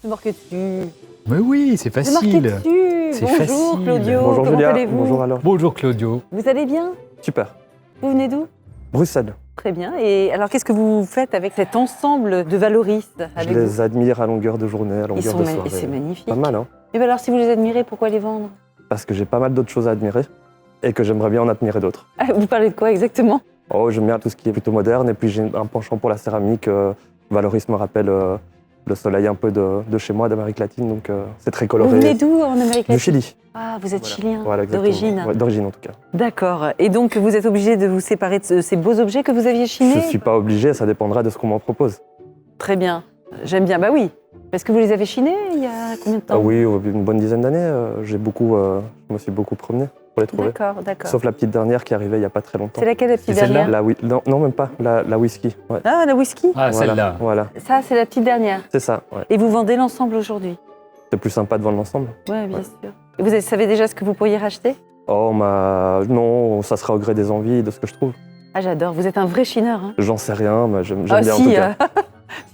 C'est marqué dessus. Mais oui, c'est C'est marqué facile. dessus. C'est Bonjour facile. Claudio, Bonjour comment Julia, allez-vous? bonjour alors. Bonjour Claudio. Vous allez bien? Super. Vous venez d'où? Bruxelles, Très bien. Et alors, qu'est-ce que vous faites avec cet ensemble de valoristes je avec les vous? admire à longueur de journée, à Ils longueur sont de ma- soirée. C'est magnifique. Pas mal, hein? Et bien alors, si vous les admirez, pourquoi les vendre? Parce que j'ai pas mal d'autres choses à admirer et que j'aimerais bien en admirer d'autres. Ah, vous parlez de quoi exactement? Oh, j'aime bien tout ce qui est plutôt moderne et puis j'ai un penchant pour la céramique. Valoris me rappelle le soleil un peu de chez moi, d'Amérique latine, donc c'est très Vous coloré. venez d'où en Amérique Du latine? Chili. Ah, vous êtes Voilà. chilien Voilà, exactement. d'origine. Ouais, d'origine en tout cas. D'accord. Et donc, vous êtes obligé de vous séparer de ces beaux objets que vous aviez chinés? Je ne suis pas obligé, ça dépendra de ce qu'on m'en propose. Très bien. J'aime bien. Bah oui. Parce que vous les avez chinés il y a combien de temps? Ah oui, une bonne dizaine d'années, je me suis beaucoup promené pour les trouver. D'accord, d'accord. Sauf la petite dernière qui est arrivée il n'y a pas très longtemps. C'est laquelle la petite C'est celle-là dernière? Non, même pas, la whisky. Ouais. Ah, la whisky? Ah, Voilà, celle-là. Voilà, Ça, c'est la petite dernière. c'est ça. Ouais. Et vous vendez l'ensemble aujourd'hui? C'est plus sympa de vendre l'ensemble. Oui, bien Ouais. sûr. Et vous savez déjà ce que vous pourriez racheter? Oh, non, ça sera au gré des envies, de ce que je trouve. Ah, j'adore. Vous êtes un vrai chineur. Hein. J'en sais rien, mais j'aime Ah, bien en si, tout cas.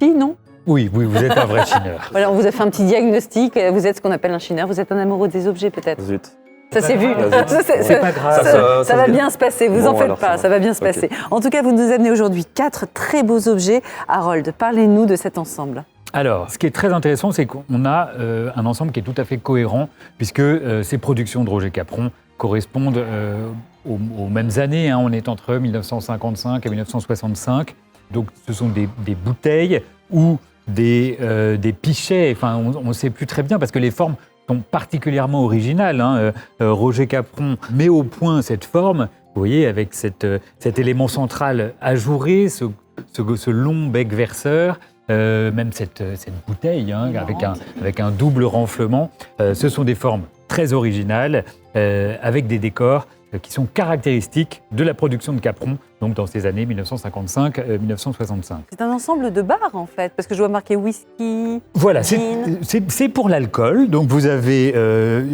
si, non. Oui, vous êtes un vrai chineur. Voilà, on vous a fait un petit diagnostic. Vous êtes ce qu'on appelle un chineur. Vous êtes un amoureux des objets, peut-être. Zut. Ça s'est vu. grave. C'est pas grave. Ça va bien se passer, vous Bon, en faites alors, pas, ça ça va bien se Ok. passer. En tout cas, vous nous amenez aujourd'hui 4 très beaux objets. Harold, parlez-nous de cet ensemble. Alors, ce qui est très intéressant, c'est qu'on a un ensemble qui est tout à fait cohérent, puisque ces productions de Roger Capron correspondent aux mêmes années. Hein. On est entre 1955 et 1965. Donc, ce sont des bouteilles ou des pichets. Enfin, on ne sait plus très bien, parce que les formes sont particulièrement originales. Hein. Roger Capron met au point cette forme, vous voyez, avec cet élément central ajouré, ce long bec verseur. Même cette bouteille hein, avec un double renflement. Ce sont des formes très originales avec des décors qui sont caractéristiques de la production de Capron, donc dans ces années 1955-1965. C'est un ensemble de bars, en fait, parce que je vois marqué whisky. Voilà, Gin. c'est pour l'alcool. Donc vous avez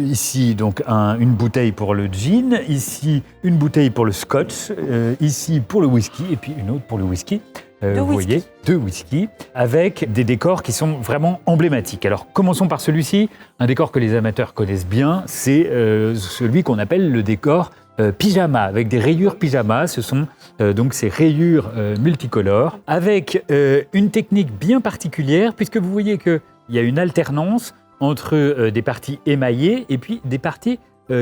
ici donc une bouteille pour le gin, ici une bouteille pour le scotch, ici pour le whisky et puis une autre pour le whisky. Vous voyez, 2 whisky, avec des décors qui sont vraiment emblématiques. Alors, commençons par celui-ci. Un décor que les amateurs connaissent bien, c'est celui qu'on appelle le décor pyjama, avec des rayures pyjama. Ce sont donc ces rayures multicolores, avec une technique bien particulière, puisque vous voyez qu'il y a une alternance entre des parties émaillées et puis des parties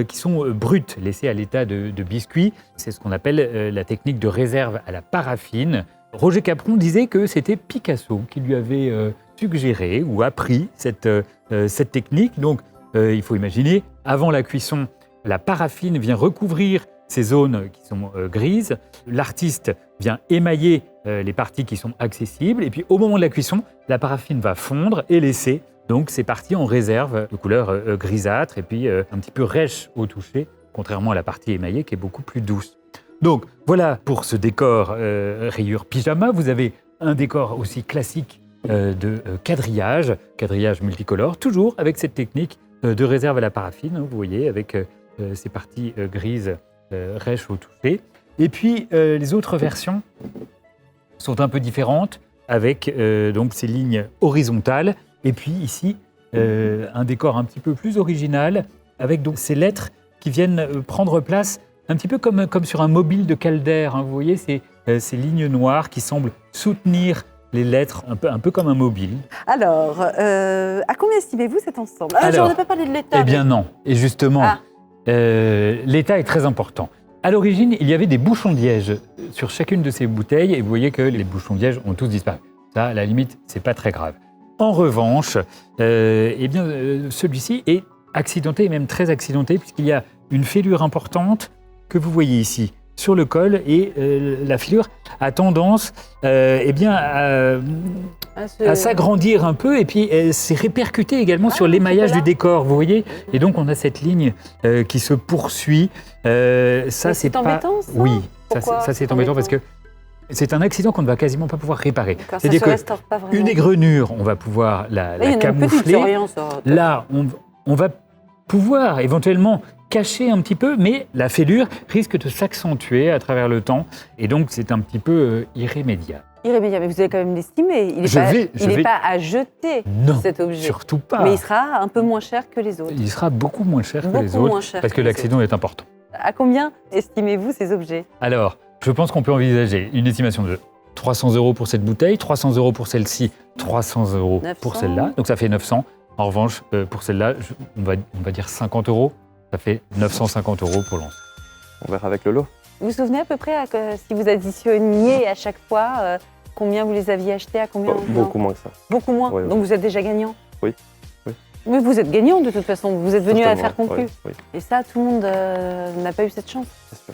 qui sont brutes, laissées à l'état de biscuit. C'est ce qu'on appelle la technique de réserve à la paraffine. Roger Capron disait que c'était Picasso qui lui avait suggéré ou appris cette technique. Donc, il faut imaginer, avant la cuisson, la paraffine vient recouvrir ces zones qui sont grises. L'artiste vient émailler les parties qui sont accessibles. Et puis, au moment de la cuisson, la paraffine va fondre et laisser donc ces parties en réserve de couleur grisâtre et puis un petit peu rêche au toucher, contrairement à la partie émaillée qui est beaucoup plus douce. Donc voilà pour ce décor rayure pyjama. Vous avez un décor aussi classique de quadrillage multicolore, toujours avec cette technique de réserve à la paraffine, hein, vous voyez, avec ces parties grises rêches au toucher. Et puis les autres versions sont un peu différentes, avec donc ces lignes horizontales. Et puis ici, un décor un petit peu plus original, avec donc ces lettres qui viennent prendre place un petit peu comme sur un mobile de Calder, hein, vous voyez, ces lignes noires qui semblent soutenir les lettres, un peu comme un mobile. Alors, à combien estimez-vous cet ensemble? Alors, on n'a pas parlé de l'état. Eh bien non, et justement, Ah. l'état est très important. À l'origine, il y avait des bouchons de liège sur chacune de ces bouteilles, et vous voyez que les bouchons de liège ont tous disparu. Ça, à la limite, c'est pas très grave. En revanche, eh bien, celui-ci est accidenté, et même très accidenté, puisqu'il y a une fêlure importante que vous voyez ici sur le col, et la fêlure a tendance eh bien, à s'agrandir un peu, et puis c'est répercuté également sur l'émaillage du décor, vous voyez. Et donc on a cette ligne qui se poursuit. Ça, c'est pas... embêtant, ça? Oui, Pourquoi ça c'est embêtant parce que c'est un accident qu'on ne va quasiment pas pouvoir réparer. C'est-à-dire que une égrenure, on va pouvoir la camoufler. Là, on va pouvoir éventuellement cacher un petit peu, mais la fêlure risque de s'accentuer à travers le temps, et donc c'est un petit peu irrémédiable. Irrémédiable, mais vous allez quand même l'estimer. Il Je n'est vais- pas à jeter, Non, cet objet. surtout pas. Mais il sera un peu moins cher que les autres. Il sera beaucoup moins cher que Beaucoup les autres moins cher parce que que les l'accident est important. À combien estimez-vous ces objets? Alors, je pense qu'on peut envisager une estimation de 300 € pour cette bouteille, 300 € pour celle-ci, 300 € 900. pour celle-là. Donc ça fait 900. En revanche, pour celle-là, on va dire 50 €. Ça fait 950 € pour l'once. On verra avec le lot. Vous vous souvenez à peu près si vous additionniez à chaque fois combien vous les aviez achetés, à combien? Non. Beaucoup moins que ça. Beaucoup moins. Oui, oui. Donc vous êtes déjà gagnant. Oui, oui. Mais vous êtes gagnant de toute façon. Vous êtes venu à Certainement, faire conclu. oui, oui, Et ça, tout le monde n'a pas eu cette chance. c'est sûr.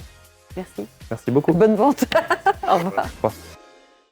Merci. Merci beaucoup. Bonne vente. Au revoir. Au revoir.